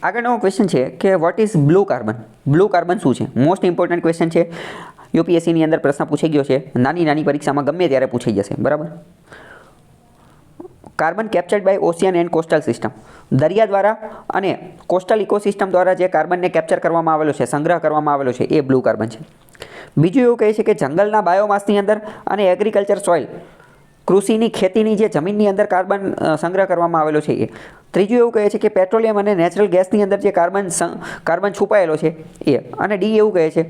આગળનો ક્વેશ્ચન છે કે what is blue carbon. Blue carbon શું છે? મોસ્ટ ઇમ્પોર્ટન્ટ ક્વેશ્ચન છે. યુપીએસસીની અંદર પ્રશ્ન પૂછાઈ ગયો છે. નાની પરીક્ષામાં ગમે ત્યારે પૂછાઈ જશે. બરાબર. Carbon captured by ocean and coastal system. દરિયા દ્વારા અને કોસ્ટલ ઇકોસિસ્ટમ દ્વારા જે કાર્બનને કેપ્ચર કરવામાં આવેલો છે, સંગ્રહ કરવામાં આવેલો છે, એ બ્લુ કાર્બન છે. બીજું એવું કહે છે કે જંગલના બાયોમાસની અંદર અને એગ્રીકલ્ચર સોઇલ, કૃષિની ખેતીની જે જમીનની અંદર કાર્બન સંગ્રહ કરવામાં આવેલો છે એ. ત્રીજું એવું કહે છે કે પેટ્રોલિયમ અને નેચરલ ગેસની અંદર જે કાર્બન છુપાયેલો છે એ. અને ડી એવું કહે છે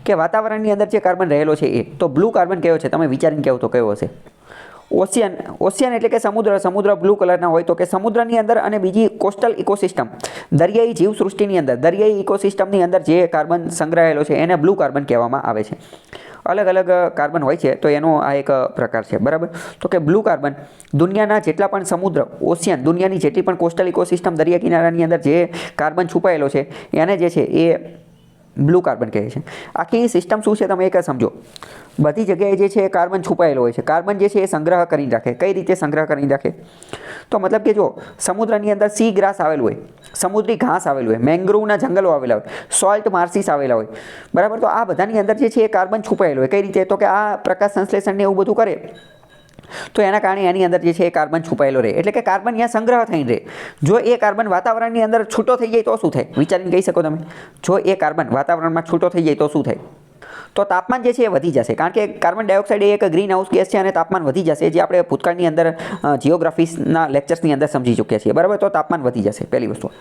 કે વાતાવરણની અંદર જે કાર્બન રહેલો છે એ. તો બ્લુ કાર્બન કયો છે? તમે વિચારીને કહો તો કયો હશે? ઓશિયન એટલે કે સમુદ્ર બ્લુ કલરના હોય તો કે સમુદ્રની અંદર અને બીજી કોસ્ટલ ઇકોસિસ્ટમ, દરિયાઈ જીવસૃષ્ટિની અંદર, દરિયાઈ ઇકોસિસ્ટમની અંદર જે કાર્બન સંગ્રહાયેલો છે એને બ્લુ કાર્બન કહેવામાં આવે છે. અલગ અલગ કાર્બન હોય છે તો એનો આ એક પ્રકાર છે. બરાબર. તો કે બ્લુ કાર્બન દુનિયાના જેટલા પણ સમુદ્ર, ઓશિયન, દુનિયાની જેટલી પણ કોસ્ટલ ઇકોસિસ્ટમ, દરિયા કિનારાની અંદર જે કાર્બન છુપાયેલો છે એને જે છે એ બ્લુ કાર્બન કહે છે. આખી સિસ્ટમ શું છે તમે એક સમજો. બધી જગ્યાએ જે છે એ કાર્બન છુપાયેલો હોય છે. કાર્બન જે છે એ સંગ્રહ કરીને રાખે. કઈ રીતે સંગ્રહ કરીને રાખે? તો મતલબ કે જો સમુદ્રની અંદર સી ગ્રાસ આવેલું હોય, સમુદ્રી ઘાસ આવેલું હોય, મેંગ્રોવના જંગલો આવેલા હોય, સોલ્ટ માર્સીસ આવેલા હોય. બરાબર. તો આ બધાની અંદર જે છે એ કાર્બન છુપાયેલો હોય. કઈ રીતે? તો કે આ પ્રકાશ સંશ્લેષણને એવું બધું કરે તો એના કારણે એની અંદર જે છે એ કાર્બન છુપાયેલો રહે. એટલે કે કાર્બન ત્યાં સંગ્રહ થઈને રહે. જો એ કાર્બન વાતાવરણની અંદર છૂટો થઈ જાય તો શું થાય? વિચારીને કહી શકો તમે. જો એ કાર્બન વાતાવરણમાં છૂટો થઈ જાય તો શું થાય? તો તાપમાન જે છે એ વધી જશે. કારણ કે કાર્બન ડાયોક્સાઇડ એ એક ગ્રીન હાઉસ ગેસ છે અને તાપમાન વધી જશે, જે આપણે ભૂતકાળની અંદર જિયોગ્રાફીના લેક્ચર્સની અંદર સમજી ચૂક્યા છીએ. બરાબર. તો તાપમાન વધી જશે પહેલી વસ્તુ.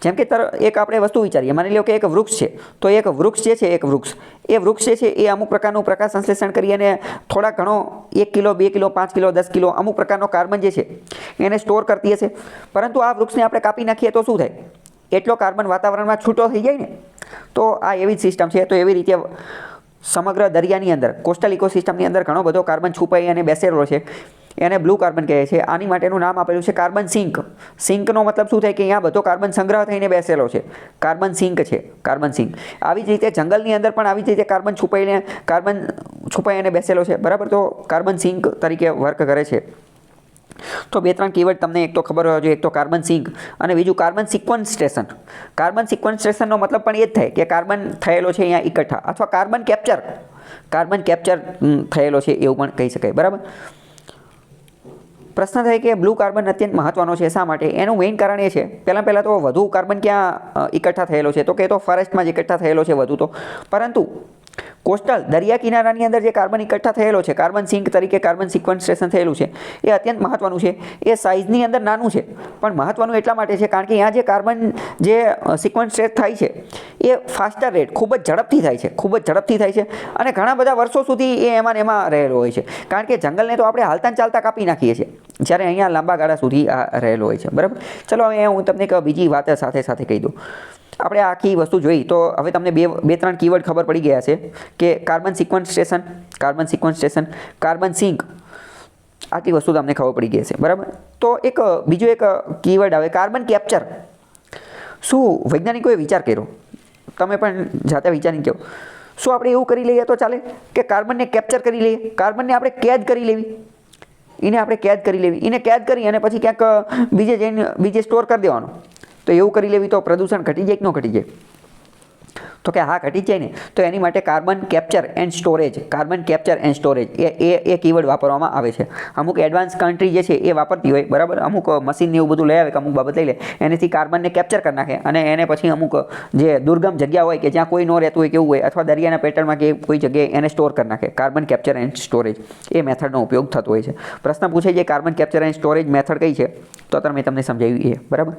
જેમ કે એક આપણે વસ્તુ વિચારીએ, માની લો કે એક વૃક્ષ છે. તો એક વૃક્ષ જે છે, એ વૃક્ષ જે છે એ અમુક પ્રકારનું પ્રકાશ સંશ્લેષણ કરી અને થોડા ઘણો 1 કિલો, 2 કિલો, 5 કિલો, 10 કિલો અમુક પ્રકારનો કાર્બન જે છે એને સ્ટોર કરતી હશે. પરંતુ આ વૃક્ષને આપણે કાપી નાખીએ તો શું થાય? એટલો કાર્બન વાતાવરણમાં છૂટો થઈ જાય ને. તો આ એવી જ સિસ્ટમ છે. તો એવી રીતે સમગ્ર દરિયાની અંદર, કોસ્ટલ ઇકોસિસ્ટમની અંદર ઘણો બધો કાર્બન છુપાઈ અને બેસેલો છે. એને બ્લુ કાર્બન કહે છે. આની માટેનું નામ આપેલું છે કાર્બન સિંક. સિંકનો મતલબ શું થાય? કે અહીંયા બધો કાર્બન સંગ્રહ થઈને બેસેલો છે. કાર્બન સિંક છે. Carbon sink. આવી જ રીતે જંગલની અંદર પણ આવી જ રીતે કાર્બન છુપાઈ અને બેસેલો છે. બરાબર. તો કાર્બન સિંક તરીકે વર્ક કરે છે. તો 2-3 કીવર્ડ તમને એક તો ખબર હોવા જોઈએ. એક તો કાર્બન સિંક અને બીજું કાર્બન સિક્વન્સ્ટ્રેશન. કાર્બન સિક્વન્સ્ટ્રેશનનો મતલબ પણ એ જ થાય કે કાર્બન થયેલો છે અહીંયા એકઠા, અથવા કાર્બન કેપ્ચર થયેલો છે એવું પણ કહી શકાય. બરાબર. પ્રશ્ન થાય કે બ્લુ કાર્બન અત્યંત મહત્વનો છે. શા માટે? એનું મેઇન કારણ એ છે, પહેલાં તો વધુ કાર્બન ક્યાં એકઠા થયેલો છે? તો કે તો ફોરેસ્ટમાં જ એકઠા થયેલો છે વધુ તો. પરંતુ કોસ્ટલ, દરિયા કિનારાની અંદર જે કાર્બન એકઠા થયેલો છે, કાર્બન સિંક તરીકે કાર્બન સિક્વન્સ્ટ્રેશન થયેલું છે, એ અત્યંત મહત્વનું છે. એ સાઇઝની અંદર નાનું છે પણ મહત્વનું એટલા માટે છે કારણ કે અહીંયા જે કાર્બન જે સિક્વન્સ્ટ્રેટ થાય છે એ ફાસ્ટર રેટ, ખૂબ જ ઝડપથી થાય છે અને ઘણા બધા વર્ષો સુધી એ એમાં રહેલો હોય છે. કારણ કે જંગલને તો આપણે હાલતા ચાલતા કાપી નાખીએ છીએ, જ્યારે અહીંયા લાંબા ગાળા સુધી આ રહેલો હોય છે. બરાબર. ચલો હવે હું તમને એક બીજી વાત સાથે કહી દઉં. આપણે આખી વસ્તુ જોઈ તો હવે તમને 2-3 કીવર્ડ ખબર પડી ગયા છે કે કાર્બન સિક્વન્સ્ટ્રેશન, કાર્બન સિંક. આટલી વસ્તુ તમને ખબર પડી ગઈ છે. બરાબર. તો બીજો એક કીવર્ડ આવે કાર્બન કેપ્ચર. શું વૈજ્ઞાનિકોએ વિચાર કર્યો? તમે પણ જાતે વિચારીને કહો. શું આપણે એવું કરી લઈએ તો ચાલે કે કાર્બનને કેપ્ચર કરી લઈએ, કાર્બનને આપણે કેદ કરી લેવી, એને કેદ કરી અને પછી ક્યાંક બીજે સ્ટોર કરી દેવાનો? તો એવું કરી લેવી તો પ્રદૂષણ ઘટી જાય કે ન ઘટી જાય? તો કે હા, ઘટી જાય ને. તો એની માટે carbon capture and storage A keyword વાપરવામાં આવે છે. અમુક એડવાન્સ કન્ટ્રી જે છે એ વાપરતી હોય. બરાબર. અમુક મશીન એવું બધું લઈ આવે કે અમુક બાબત લઈ લે, એનેથી કાર્બનને કેપ્ચર કરી નાખે અને એને પછી અમુક જે દુર્ગમ જગ્યા હોય કે જ્યાં કોઈ ન રહેતું હોય કેવું હોય, અથવા દરિયાના પેટર્નમાં કે કોઈ જગ્યાએ એને સ્ટોર કરી નાખે. કાર્બન કેપ્ચર એન્ડ સ્ટોરેજ એ મેથડનો ઉપયોગ થતો હોય છે. પ્રશ્ન પૂછે છે carbon capture and storage method કઈ છે? તો મેં તમને સમજાવ્યું એ. બરાબર.